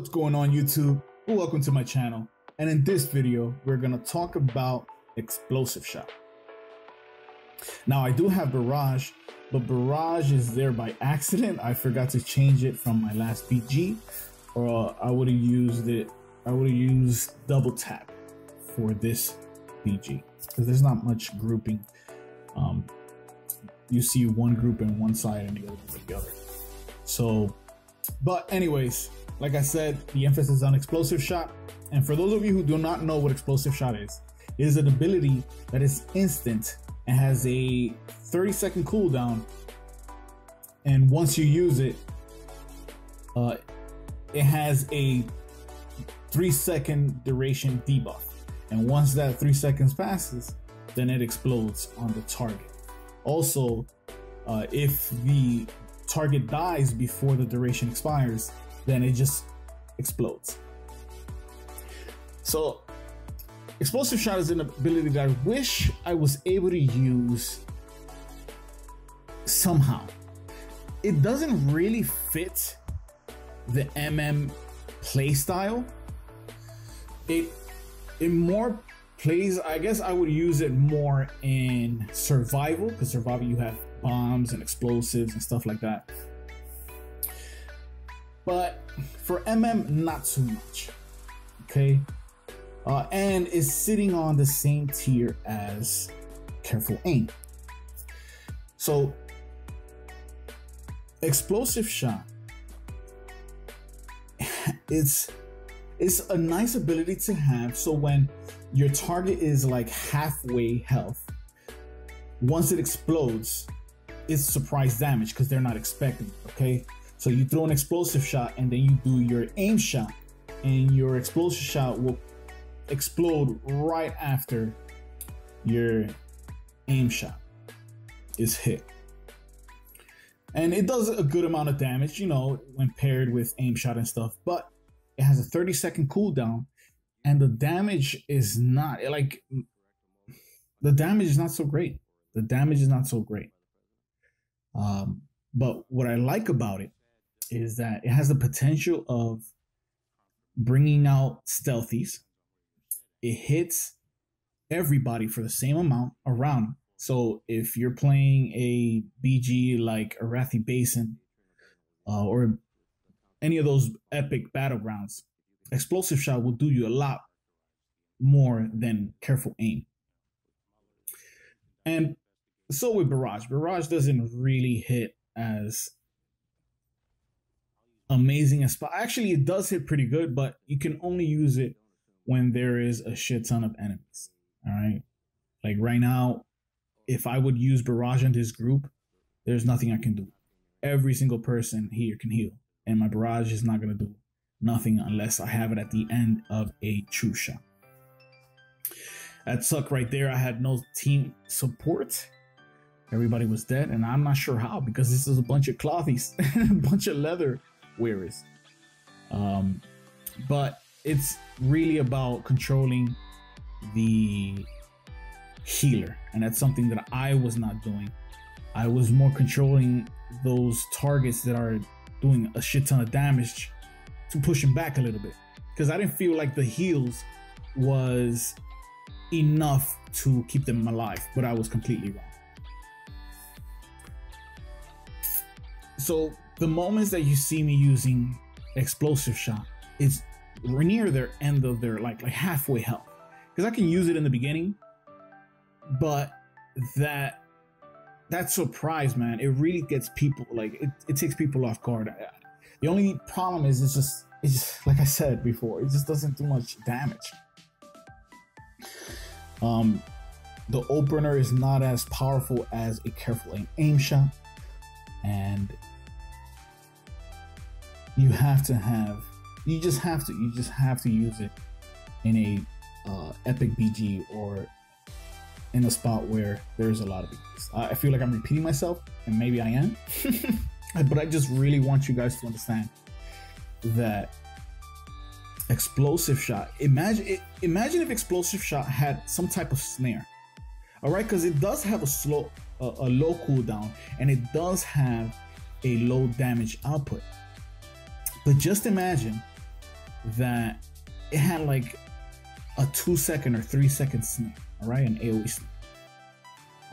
What's going on, YouTube? Well, welcome to my channel, and in this video we're gonna talk about explosive shot. Now I do have Barrage, but Barrage is there by accident. I forgot to change it from my last BG, or I would have used double tap for this BG because there's not much grouping. You see one group in one side and the other group in the other. So, but anyways, like I said, the emphasis is on explosive shot. And for those of you who do not know what explosive shot is, it is an ability that is instant and has a 30-second cooldown. And once you use it, it has a 3-second duration debuff. And once that 3 seconds passes, then it explodes on the target. Also, if the target dies before the duration expires, then it just explodes. So explosive shot is an ability that I wish I was able to use somehow. It doesn't really fit the MM playstyle. It more plays, I guess I would use it more in survival, because survival you have bombs and explosives and stuff like that. But for MM, not so much. Okay, and is sitting on the same tier as careful aim. So explosive shot, it's a nice ability to have. So when your target is like halfway health, once it explodes, it's surprise damage because they're not expecting it. Okay, so you throw an explosive shot and then you do your aim shot, and your explosive shot will explode right after your aim shot is hit. And it does a good amount of damage, you know, when paired with aim shot and stuff, but it has a 30-second cooldown, and the damage is not like, the damage is not so great. The damage is not so great. But what I like about it is that it has the potential of bringing out stealthies. It hits everybody for the same amount around. So if you're playing a BG like Arathi Basin or any of those epic battlegrounds, explosive shot will do you a lot more than careful aim. And so with Barrage, Barrage doesn't really hit as amazing as spot. Actually, it does hit pretty good, but you can only use it when there is a shit ton of enemies. All right, like right now, if I would use Barrage in this group, there's nothing I can do. Every single person here can heal, and my Barrage is not gonna do nothing unless I have it at the end of a true shot. That sucked right there. I had no team support. Everybody was dead, and I'm not sure how, because this is a bunch of clothies, a bunch of leather wearers. But it's really about controlling the healer, and that's something that I was not doing. I was more controlling those targets that are doing a shit ton of damage to push them back a little bit, because I didn't feel like the heals was enough to keep them alive, but I was completely wrong. So the moments that you see me using explosive shot is near their end of their like halfway health, because I can use it in the beginning, but that surprise, man, it really gets people, like it takes people off guard. The only problem is it's just like I said before, it just doesn't do much damage. The opener is not as powerful as a careful aim shot, and you just have to use it in a epic BG or in a spot where there's a lot of BGs. I feel like I'm repeating myself, and maybe I am, but I just really want you guys to understand that explosive shot, imagine if explosive shot had some type of snare. All right, because it does have a low cooldown, and it does have a low damage output. But just imagine that it had like a 2-second or 3-second snip, all right, an AoE snip.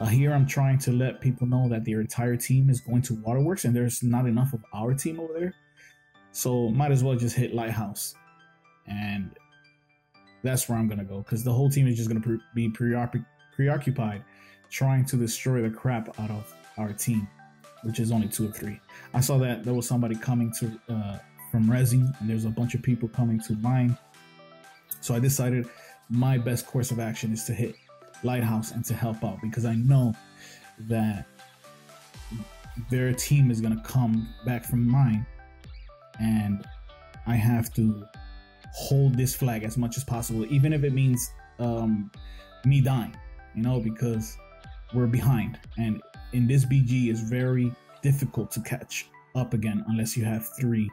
Here I'm trying to let people know that their entire team is going to Waterworks and there's not enough of our team over there. So might as well just hit Lighthouse. And that's where I'm going to go, because the whole team is just going to be preoccupied trying to destroy the crap out of our team, which is only 2 or 3. I saw that there was somebody coming to from Resi, and there's a bunch of people coming to mine. So I decided my best course of action is to hit Lighthouse and to help out, because I know that their team is going to come back from mine, and I have to hold this flag as much as possible, even if it means me dying, you know, because we're behind, and in this BG is very difficult to catch up again unless you have 3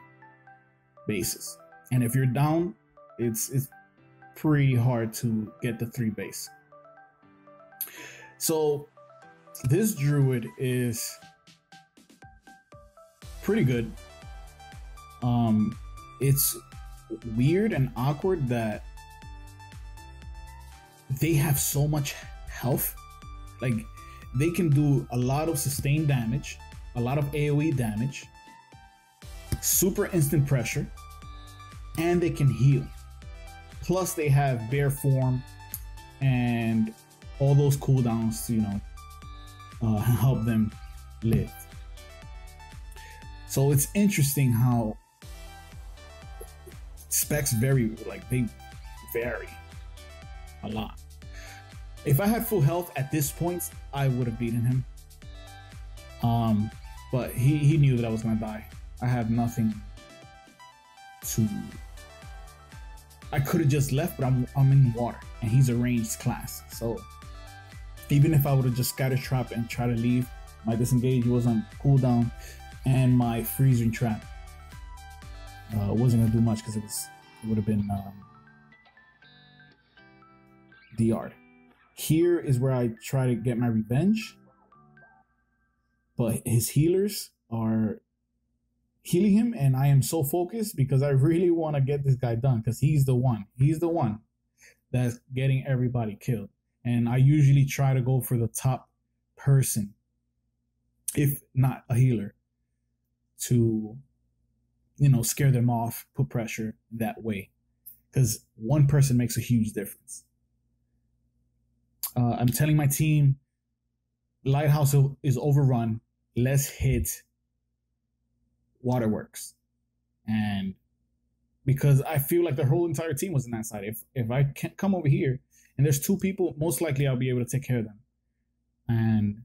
bases, and if you're down, it's pretty hard to get the 3 base. So this druid is pretty good. It's weird and awkward that they have so much health. Like, they can do a lot of sustained damage, a lot of AoE damage, super instant pressure, and they can heal. Plus they have bear form and all those cooldowns to, you know, help them live. So it's interesting how specs vary, like they vary a lot. If I had full health at this point, I would have beaten him. But he knew that I was gonna die. I have nothing to. I could have just left, but I'm in water, and he's a ranged class. So even if I would have just scatter trap and try to leave, my disengage was on cooldown, and my freezing trap wasn't gonna do much because it would have been DR'd. Here is where I try to get my revenge, but his healers are healing him, and I am so focused because I really want to get this guy done, because he's the one that's getting everybody killed. And I usually try to go for the top person, if not a healer, to, you know, scare them off, put pressure that way, because one person makes a huge difference. I'm telling my team, Lighthouse is overrun. Let's hit Waterworks. And because I feel like the whole entire team was on that side. If I can't come over here and there's 2 people, most likely I'll be able to take care of them. And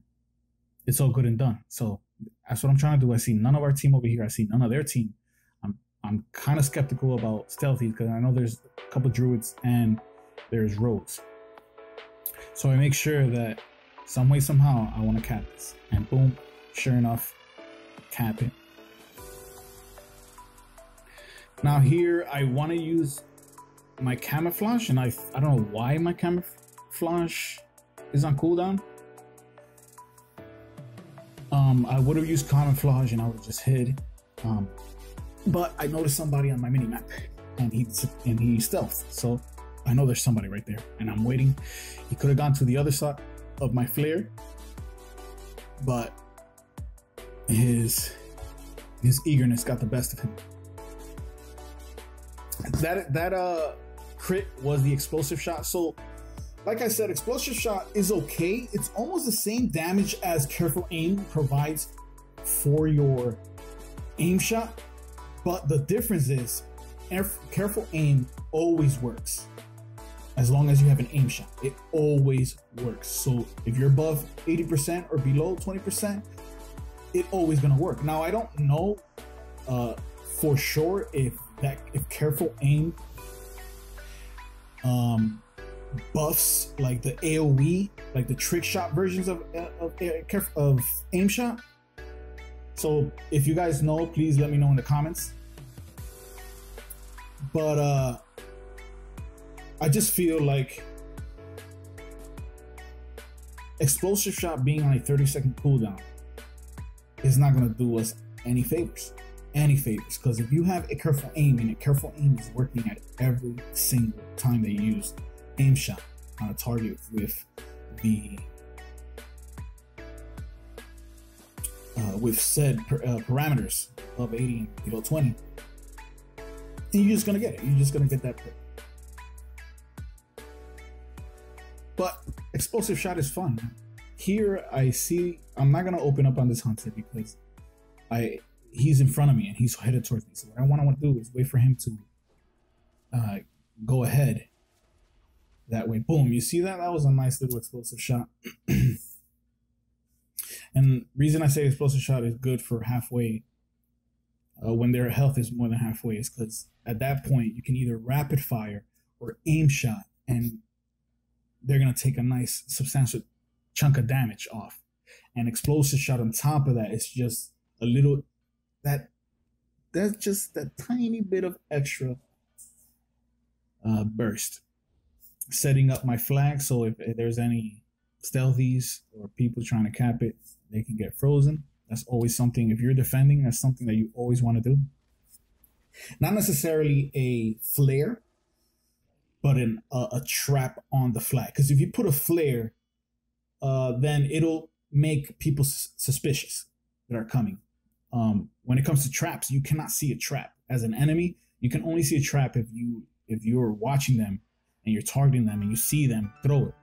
it's all good and done. So that's what I'm trying to do. I see none of our team over here. I see none of their team. I'm kind of skeptical about stealthy, because I know there's a couple druids and there's rogues. So I make sure that some way, somehow, I want to cap this. And boom, sure enough, cap it. Now here, I want to use my camouflage, and I don't know why my camouflage is on cooldown. I would have used camouflage and I would have just hid. But I noticed somebody on my minimap, and he stealthed. So I know there's somebody right there, and I'm waiting. He could have gone to the other side of my flare, but his eagerness got the best of him. That crit was the explosive shot. So like I said, explosive shot is okay. It's almost the same damage as careful aim provides for your aim shot, but the difference is careful aim always works. As long as you have an aim shot, it always works. So if you're above 80% or below 20%, it always gonna work. Now I don't know for sure if careful aim buffs like the AoE, like the trick shot versions of aim shot. So if you guys know, please let me know in the comments. But I just feel like explosive shot being on a 30-second cooldown is not going to do us any favors. any favors, because if you have a careful aim, and a careful aim is working at every single time that you use aim shot on a target with the with said parameters above 80 and below 20, then you're just gonna get it. You're just gonna get that pick. But explosive shot is fun. Here I see, I'm not gonna open up on this hunter because he's in front of me and he's headed towards me. So what I want to do is wait for him to go ahead. That way, boom, you see that? That was a nice little explosive shot. And reason I say explosive shot is good for halfway, when their health is more than halfway, is because at that point you can either rapid fire or aim shot, and they're gonna take a nice substantial chunk of damage off. And explosive shot on top of that is just a little, that's just that tiny bit of extra burst, setting up my flag. So if there's any stealthies or people trying to cap it, they can get frozen. That's always something, if you're defending, that's something that you always want to do. Not necessarily a flare, but a trap on the flag. Because if you put a flare, then it'll make people suspicious that are coming. When it comes to traps, you cannot see a trap. As an enemy, you can only see a trap if you're watching them and you're targeting them and you see them throw it.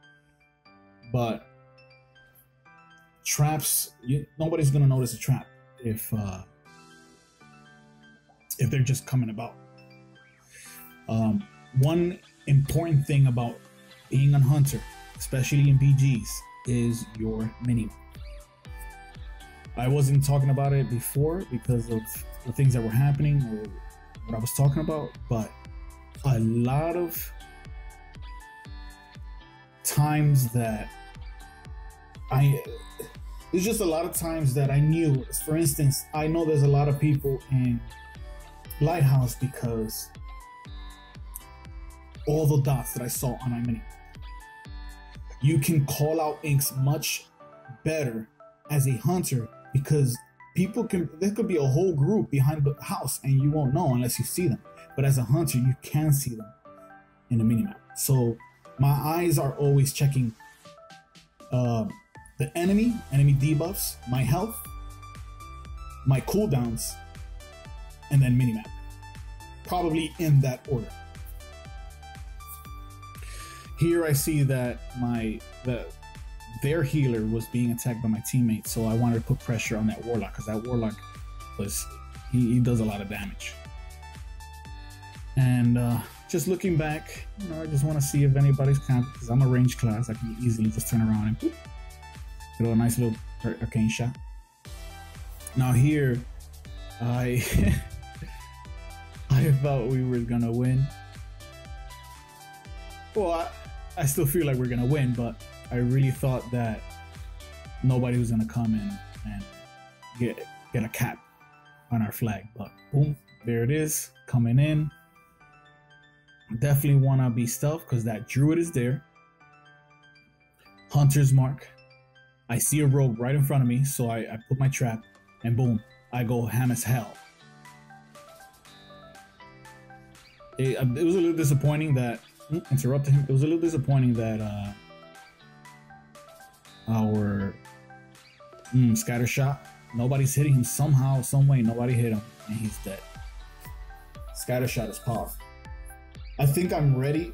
But traps, nobody's gonna notice a trap if they're just coming about. One important thing about being a hunter, especially in BGs, is your mini. I wasn't talking about it before because of the things that were happening or what I was talking about, but a lot of times that there's just a lot of times that I knew, for instance, I know there's a lot of people in Lighthouse because all the dots that I saw on my mini. You can call out inks much better as a hunter because there could be a whole group behind the house and you won't know unless you see them. But as a hunter, you can see them in the minimap. So my eyes are always checking the enemy debuffs, my health, my cooldowns, and then minimap. Probably in that order. Here I see that their healer was being attacked by my teammate, so I wanted to put pressure on that warlock because that warlock he does a lot of damage. And just looking back, I just want to see if anybody's camped because I'm a range class. I can easily just turn around and throw a nice little arcane shot. Now here, I thought we were gonna win. Well, I still feel like we're gonna win, but I really thought that nobody was gonna come in and get a cap on our flag. But boom, there it is, coming in. Definitely wanna be stealth because that druid is there. Hunter's mark. I see a rogue right in front of me, so I put my trap, and boom, I go ham as hell. It was a little disappointing that interrupted him. It was a little disappointing that our scatter shot, nobody's hitting him. Somehow, some way, nobody hit him, and he's dead. Scatter shot is powerful. I think I'm ready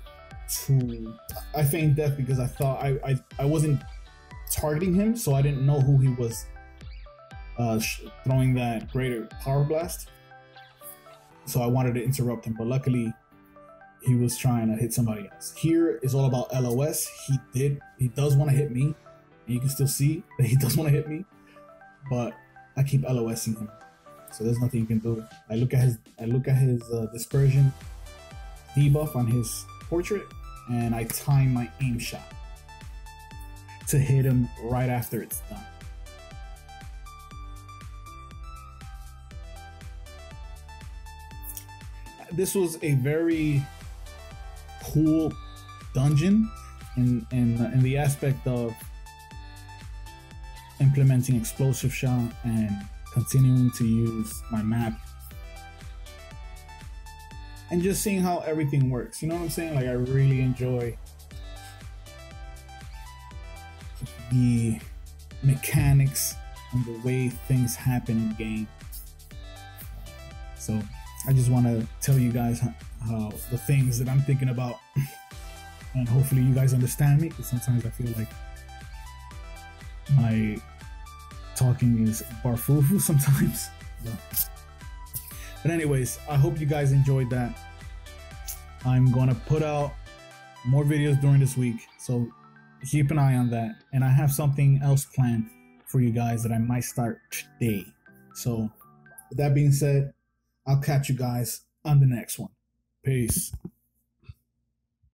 to. I feigned death because I thought I wasn't targeting him, so I didn't know who he was throwing that greater power blast. So I wanted to interrupt him, but luckily he was trying to hit somebody else. Here is all about LOS. He does want to hit me, and you can still see that he does want to hit me, but I keep LOSing him, so there's nothing you can do. I look at his dispersion debuff on his portrait, and I time my aim shot to hit him right after it's done. This was a very cool dungeon in the aspect of implementing explosive shot and continuing to use my map and just seeing how everything works. You know what I'm saying? Like, I really enjoy the mechanics and the way things happen in game. So I just want to tell you guys how the things that I'm thinking about, and hopefully you guys understand me, because sometimes I feel like my talking is barfufu sometimes. But anyways, I hope you guys enjoyed that. I'm gonna put out more videos during this week, so keep an eye on that. And I have something else planned for you guys that I might start today. So with that being said, I'll catch you guys on the next one. Peace.